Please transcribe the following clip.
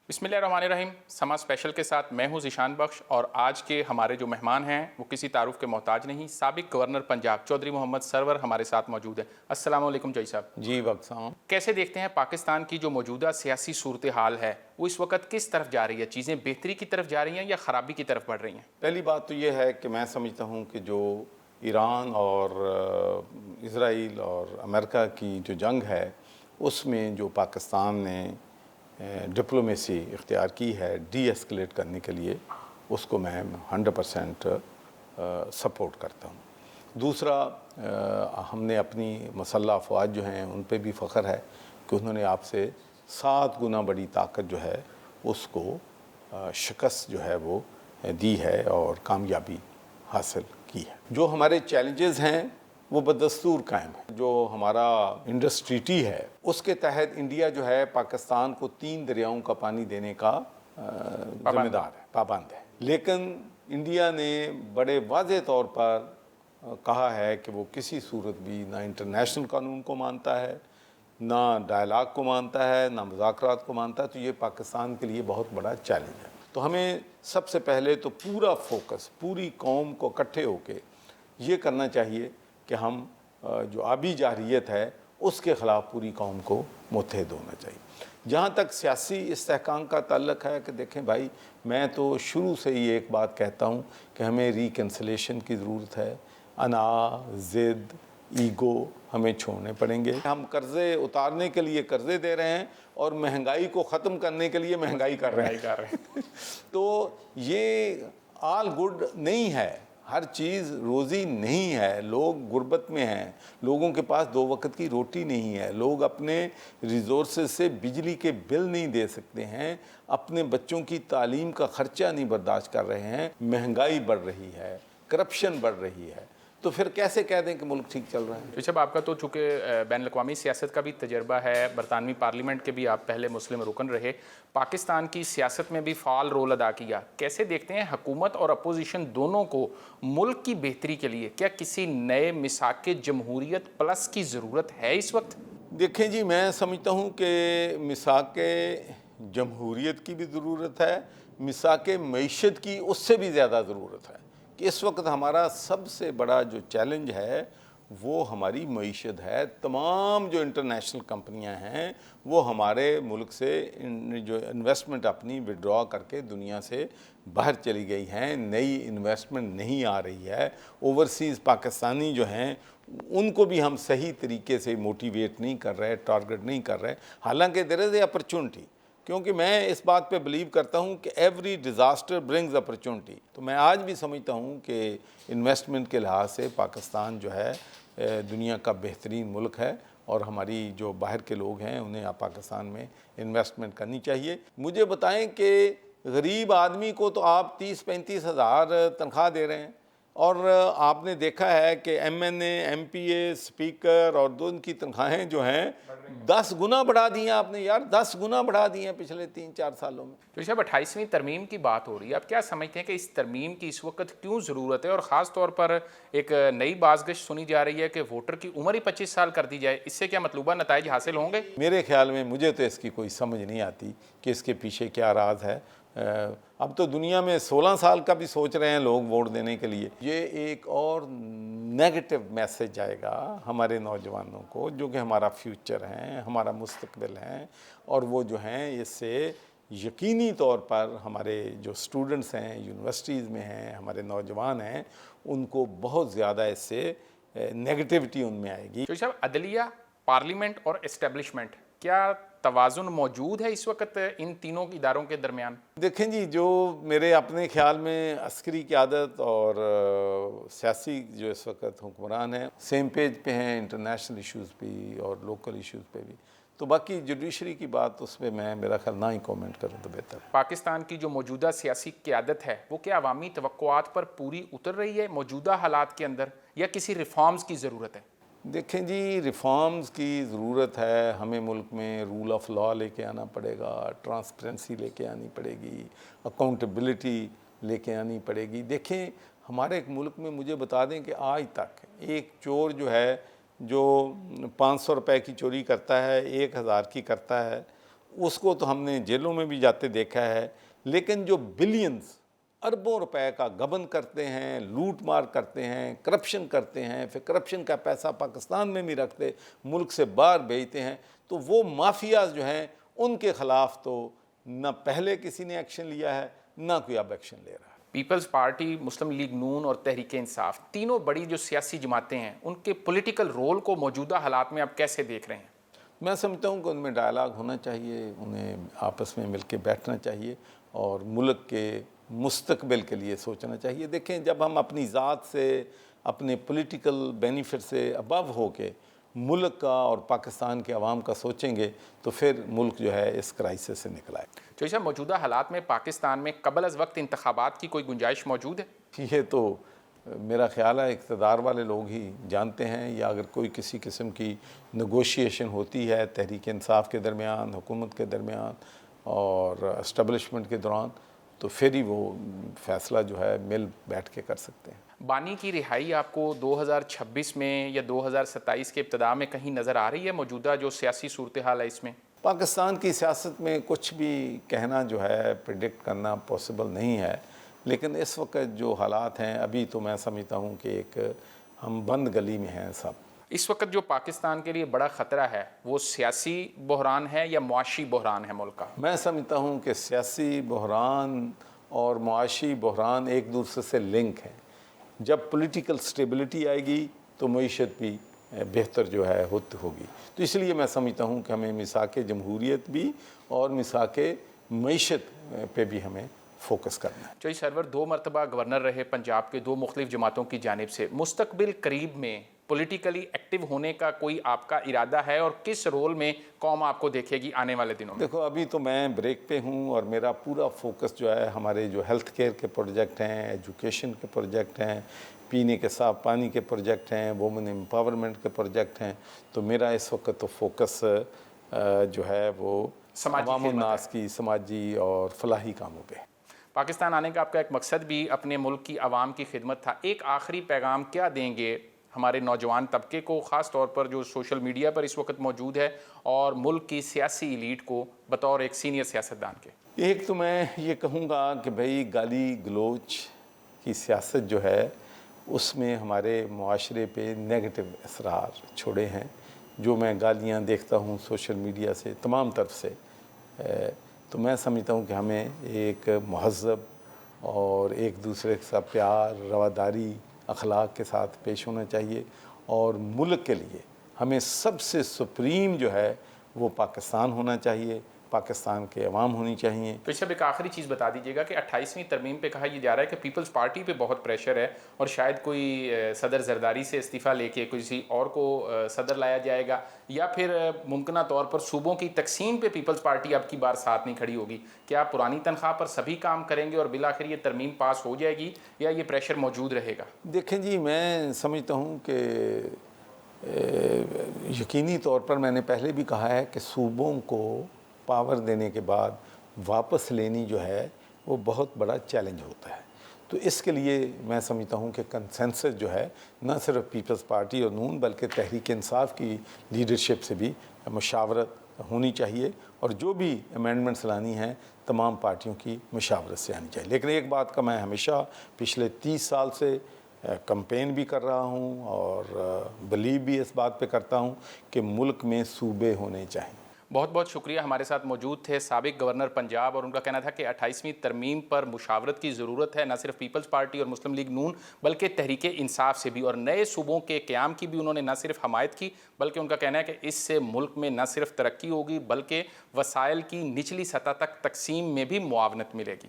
बिस्मिल्लाहिर्रहमानिर्रहीम। समा स्पेशल के साथ मैं हूं ज़ीशान बख्श और आज के हमारे जो मेहमान हैं वो किसी तारुफ के मोहताज नहीं, साबिक गवर्नर पंजाब चौधरी मोहम्मद सरवर हमारे साथ मौजूद है। अस्सलाम वालेकुम जय साहब। जी वक्त साहब, कैसे देखते हैं पाकिस्तान की जो मौजूदा सियासी सूरत हाल है वो इस वक्त किस तरफ जा रही है? चीज़ें बेहतरी की तरफ जा रही हैं या ख़राबी की तरफ बढ़ रही हैं? पहली बात तो ये है कि मैं समझता हूँ कि जो ईरान और इज़राइल और अमेरिका की जो जंग है उसमें जो पाकिस्तान ने डिप्लोमेसी इख्तियार की है डी एस्केलेट करने के लिए, उसको मैं 100% सपोर्ट करता हूँ। दूसरा, हमने अपनी मसल्ह अफवाज जो हैं उन पे भी फ़ख्र है कि उन्होंने आपसे 7 गुना बड़ी ताकत जो है उसको शिकस्त जो है वो दी है और कामयाबी हासिल की है। जो हमारे चैलेंजेस हैं वो बदस्तूर कायम है। जो हमारा इंडस ट्रीटी है उसके तहत इंडिया जो है पाकिस्तान को 3 दरियाओं का पानी देने का जिम्मेदार है, पाबंद है। लेकिन इंडिया ने बड़े वाज़ेह तौर पर कहा है कि वो किसी सूरत भी ना इंटरनेशनल कानून को मानता है, ना डायलाग को मानता है, ना मुज़ाकरात को मानता है। तो ये पाकिस्तान के लिए बहुत बड़ा चैलेंज है। तो हमें सबसे पहले तो पूरा फोकस पूरी कौम को इकट्ठे होकर ये करना चाहिए कि हम जो आबी जारियत है उसके ख़िलाफ़ पूरी कौम को मुत्तहिद होना चाहिए। जहाँ तक सियासी इस्तेहकाम का ताल्लुक़ है कि देखें भाई, मैं तो शुरू से ही एक बात कहता हूँ कि हमें रिकन्सिलेशन की ज़रूरत है। अना, ज़िद, ईगो हमें छोड़ने पड़ेंगे। हम कर्ज़े उतारने के लिए कर्ज़े दे रहे हैं और महंगाई को ख़त्म करने के लिए महंगाई कर रहे हैं। तो ये आल गुड नहीं है। हर चीज़ रोज़ी नहीं है। लोग गुर्बत में हैं, लोगों के पास 2 वक्त की रोटी नहीं है, लोग अपने रिसोर्सेज से बिजली के बिल नहीं दे सकते हैं, अपने बच्चों की तालीम का ख़र्चा नहीं बर्दाश्त कर रहे हैं, महंगाई बढ़ रही है, करप्शन बढ़ रही है। तो फिर कैसे कह दें कि मुल्क ठीक चल रहा है? जब आपका तो चूँकि बैनुल-अक़वामी सियासत का भी तजर्बा है, बरतानवी पार्लियामेंट के भी आप पहले मुस्लिम रुकन रहे, पाकिस्तान की सियासत में भी फ़ाल रोल अदा किया। कैसे देखते हैं हुकूमत और अपोजिशन दोनों को मुल्क की बेहतरी के लिए क्या किसी नए मिसाक जमहूरियत प्लस की ज़रूरत है इस वक्त? देखें जी, मैं समझता हूँ कि मिसाक जमहूरियत की भी ज़रूरत है, मिसाक मईशत की उससे भी ज़्यादा ज़रूरत है। कि इस वक्त हमारा सबसे बड़ा जो चैलेंज है वो हमारी मईशत है। तमाम जो इंटरनेशनल कंपनियां हैं वो हमारे मुल्क से जो इन्वेस्टमेंट अपनी विड्रॉ करके दुनिया से बाहर चली गई हैं, नई इन्वेस्टमेंट नहीं आ रही है। ओवरसीज़ पाकिस्तानी जो हैं उनको भी हम सही तरीके से मोटिवेट नहीं कर रहे, टारगेट नहीं कर रहे। हालांकि देयर इज़ ए अपॉर्चुनिटी, क्योंकि मैं इस बात पे बिलीव करता हूँ कि एवरी डिज़ास्टर ब्रिंग्स अपॉर्चुनिटी। तो मैं आज भी समझता हूँ कि इन्वेस्टमेंट के लिहाज से पाकिस्तान जो है दुनिया का बेहतरीन मुल्क है और हमारी जो बाहर के लोग हैं उन्हें पाकिस्तान में इन्वेस्टमेंट करनी चाहिए। मुझे बताएं कि गरीब आदमी को तो आप 30-35 हज़ार तनख्वाह दे रहे हैं और आपने देखा है कि MNA, MPA, स्पीकर और दो उनकी तनख्वाहें जो हैं 10 गुना बढ़ा दी हैं आपने। यार 10 गुना बढ़ा दी हैं पिछले 3-4 सालों में। तो जब 28वीं तरमीम की बात हो रही है, आप क्या समझते हैं कि इस तरमीम की इस वक्त क्यों ज़रूरत है? और ख़ास तौर पर एक नई बाज़गश सुनी जा रही है कि वोटर की उम्र ही 25 साल कर दी जाए। इससे क्या मतलूबा नताइज हासिल होंगे? मेरे ख्याल में, मुझे तो इसकी कोई समझ नहीं आती कि इसके पीछे क्या राज है। अब तो दुनिया में 16 साल का भी सोच रहे हैं लोग वोट देने के लिए। ये एक और नेगेटिव मैसेज जाएगा हमारे नौजवानों को, जो कि हमारा फ्यूचर हैं, हमारा मुस्तकबिल हैं, और वो जो हैं इससे यकीनी तौर पर हमारे जो स्टूडेंट्स हैं, यूनिवर्सिटीज़ में हैं, हमारे नौजवान हैं, उनको बहुत ज़्यादा इससे नेगेटिविटी उनमें आएगी। तो साहब, अदलिया, पार्लियामेंट और एस्टेब्लिशमेंट, क्या तवाज़ुन मौजूद है इस वक्त इन तीनों इदारों के दरमियान? देखें जी, जो मेरे अपने ख्याल में अस्करी क़यादत और सियासी जो इस वक्त हुक्मरान हैं सेम पेज पे हैं, इंटरनेशनल इश्यूज़ पे और लोकल इश्यूज़ पे भी। तो बाकी जुडिशरी की बात उस पर मैं, मेरा ख्याल, ना ही कमेंट करूँ तो बेहतर है। पाकिस्तान की जो मौजूदा सियासी क़यादत है वो क्या अवामी तवक्कुआत पर पूरी उतर रही है मौजूदा हालात के अंदर, या किसी रिफॉर्म्स की ज़रूरत है? देखें जी, रिफॉर्म्स की ज़रूरत है। हमें मुल्क में रूल ऑफ़ लॉ लेके आना पड़ेगा, ट्रांसपेरेंसी लेके आनी पड़ेगी, अकाउंटेबिलिटी लेके आनी पड़ेगी। देखें, हमारे एक मुल्क में, मुझे बता दें कि आज तक एक चोर जो है, जो 500 रुपए की चोरी करता है, 1000 की करता है, اس کو تو ہم نے جیلوں میں بھی جاتے دیکھا ہے، لیکن جو بلینز اربوں روپے کا گبن کرتے ہیں، لوٹ مار کرتے ہیں، کرپشن کرتے ہیں، پھر کرپشن کا پیسہ پاکستان میں بھی رکھتے، ملک سے باہر بھیجتے ہیں، تو وہ مافیاز جو ہیں ان کے خلاف تو نہ پہلے کسی نے ایکشن لیا ہے، نہ کوئی اب ایکشن لے رہا ہے۔ پیپلز پارٹی، مسلم لیگ نون اور تحریک انصاف، تینوں بڑی جو سیاسی جماعتیں ہیں، ان کے پولیٹیکل رول کو موجودہ حالات میں آپ کیسے دیکھ رہے ہیں؟ میں سمجھتا ہوں کہ ان میں ڈائلاگ ہونا چاہیے، انہیں آپس میں مل کے بیٹھنا چاہیے اور ملک کے مستقبل کے لیے سوچنا چاہیے۔ دیکھیں، جب ہم اپنی ذات سے، اپنے پولیٹیکل بینیفٹ سے ابو ہو کے ملک کا اور پاکستان کے عوام کا سوچیں گے تو پھر ملک جو ہے اس کرائسس سے نکل آئے۔ چوہدری صاحب، موجودہ حالات میں پاکستان میں قبل از وقت انتخابات کی کوئی گنجائش موجود ہے؟ یہ تو میرا خیال ہے اقتدار والے لوگ ہی جانتے ہیں، یا اگر کوئی کسی قسم کی نیگوشیشن ہوتی ہے تحریک انصاف کے درمیان، حکومت کے درمیان اور اسٹیبلشمنٹ کے دوران، تو پھر ہی وہ فیصلہ جو ہے مل بیٹھ کے کر سکتے ہیں۔ بانی کی رہائی آپ کو 2026 میں یا 2027 کے ابتدا میں کہیں نظر آ رہی ہے؟ موجودہ جو سیاسی صورتحال ہے اس میں پاکستان کی سیاست میں کچھ بھی کہنا جو ہے، پریڈکٹ کرنا پاسبل نہیں ہے، لیکن اس وقت جو حالات ہیں ابھی تو میں سمجھتا ہوں کہ ایک ہم بند گلی میں ہیں سب۔ اس وقت جو پاکستان کے لیے بڑا خطرہ ہے وہ سیاسی بحران ہے یا معاشی بحران ہے ملک کا؟ میں سمجھتا ہوں کہ سیاسی بحران اور معاشی بحران ایک دوسرے سے لنک ہیں۔ جب پولیٹیکل سٹیبلٹی آئے گی تو معیشت بھی بہتر جو ہے ہوگی، تو اس لیے میں سمجھتا ہوں کہ ہمیں مساق جمہوریت بھی اور مساق معیشت پہ بھی ہمیں فوکس کرنا ہے۔ چوہدری سرور 2 مرتبہ گورنر رہے پنجاب کے 2 مختلف جماعتوں کی جانب سے، مستقبل قریب میں پولیٹیکلی ایکٹیو ہونے کا کوئی آپ کا ارادہ ہے اور کس رول میں قوم آپ کو دیکھے گی آنے والے دنوں میں؟ دیکھو، ابھی تو میں بریک پہ ہوں اور میرا پورا فوکس جو ہے ہمارے جو ہیلتھ کیئر کے پروجیکٹ ہیں، ایجوکیشن کے پروجیکٹ ہیں، پینے کے صاف پانی کے پروجیکٹ ہیں، وومن امپاورمنٹ کے پروجیکٹ ہیں، تو میرا اس وقت تو فوکس جو ہے وہ عوام الناس کی سماجی اور فلاحی کاموں پہ۔ پاکستان آنے کا آپ کا ایک مقصد بھی اپنے ملک کی عوام کی خدمت تھا، ایک آخری پیغام کیا دیں گے ہمارے نوجوان طبقے کو، خاص طور پر جو سوشل میڈیا پر اس وقت موجود ہے، اور ملک کی سیاسی ایلیٹ کو بطور ایک سینئر سیاستدان کے؟ ایک تو میں یہ کہوں گا کہ بھئی گالی گلوچ کی سیاست جو ہے اس میں ہمارے معاشرے پہ نیگیٹو اثرات چھوڑے ہیں۔ جو میں گالیاں دیکھتا ہوں سوشل میڈیا سے تمام طرف سے، تو میں سمجھتا ہوں کہ ہمیں ایک مہذب اور ایک دوسرے کے ساتھ پیار، رواداری، اخلاق کے ساتھ پیش ہونا چاہیے، اور ملک کے لیے ہمیں سب سے سپریم جو ہے وہ پاکستان ہونا چاہیے، پاکستان کے عوام ہونی چاہیے۔ تو اس سے ایک آخری چیز بتا دیجیے گا کہ 28ویں ترمیم پہ کہا یہ جا رہا ہے کہ پیپلز پارٹی پہ بہت پریشر ہے اور شاید کوئی صدر زرداری سے استعفیٰ لے کے کسی اور کو صدر لایا جائے گا، یا پھر ممکنہ طور پر صوبوں کی تقسیم پہ پیپلز پارٹی اب کی بار ساتھ نہیں کھڑی ہوگی۔ کیا پرانی تنخواہ پر سبھی کام کریں گے اور بالآخر یہ ترمیم پاس ہو جائے گی، یا یہ پریشر موجود رہے گا؟ دیکھیں جی، میں سمجھتا ہوں کہ یقینی طور پر میں نے پہلے بھی کہا ہے کہ صوبوں کو پاور دینے کے بعد واپس لینی جو ہے وہ بہت بڑا چیلنج ہوتا ہے، تو اس کے لیے میں سمجھتا ہوں کہ کنسنسس جو ہے نہ صرف پیپلز پارٹی اور نون بلکہ تحریک انصاف کی لیڈرشپ سے بھی مشاورت ہونی چاہیے، اور جو بھی امینڈمنٹس لانی ہیں تمام پارٹیوں کی مشاورت سے آنی چاہیے۔ لیکن ایک بات کا میں ہمیشہ پچھلے 30 سال سے کمپین بھی کر رہا ہوں اور بلیو بھی اس بات پہ کرتا ہوں کہ ملک میں صوبے ہونے چاہیے۔ بہت بہت شکریہ، ہمارے ساتھ موجود تھے سابق گورنر پنجاب، اور ان کا کہنا تھا کہ 28ویں ترمیم پر مشاورت کی ضرورت ہے، نہ صرف پیپلز پارٹی اور مسلم لیگ نون بلکہ تحریک انصاف سے بھی، اور نئے صوبوں کے قیام کی بھی انہوں نے نہ صرف حمایت کی بلکہ ان کا کہنا ہے کہ اس سے ملک میں نہ صرف ترقی ہوگی بلکہ وسائل کی نچلی سطح تک تقسیم میں بھی معاونت ملے گی۔